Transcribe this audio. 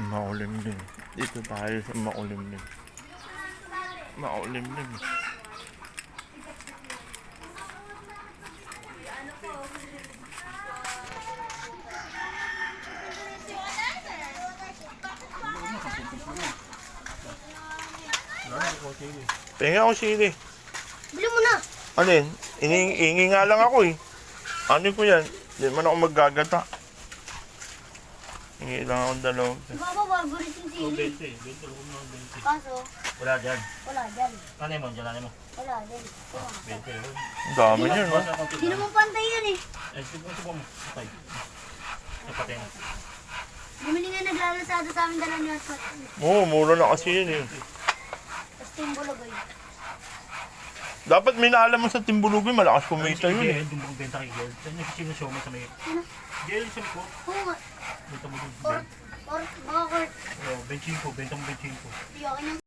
Maulimlim. Dito tayo sa maulimlim. Maulimlim. Pahinga ako sili. Bili mo na. Ano yun? Iningi nga lang ako eh. Ano ko yan? Hindi man ako maggagata. Hingi lang akong dalawang. Baba, barbarit yung sili. 20 ko mo 20. Kaso, Wala dyan. wala dyan. Ano mo? Dyan mo. Wala dyan. 20 yun. Ang dami yun, no? Hindi naman pantay yan eh. Eh, subo mo. Patay. Napatay na. Bumili nga naglalasada sa amin dala niya at Oo, mura na kasi yun eh. tapos timbulagay. Dapat minaalam mo sa Timbulugoy, malakas kumita yun eh. Doon mong benta kay Gel. Saan yung kasi show mo sa may... Gel, sa ko. Oo nga. Benta mo doon. Or, baka court. Benta mo 25. Di akin yung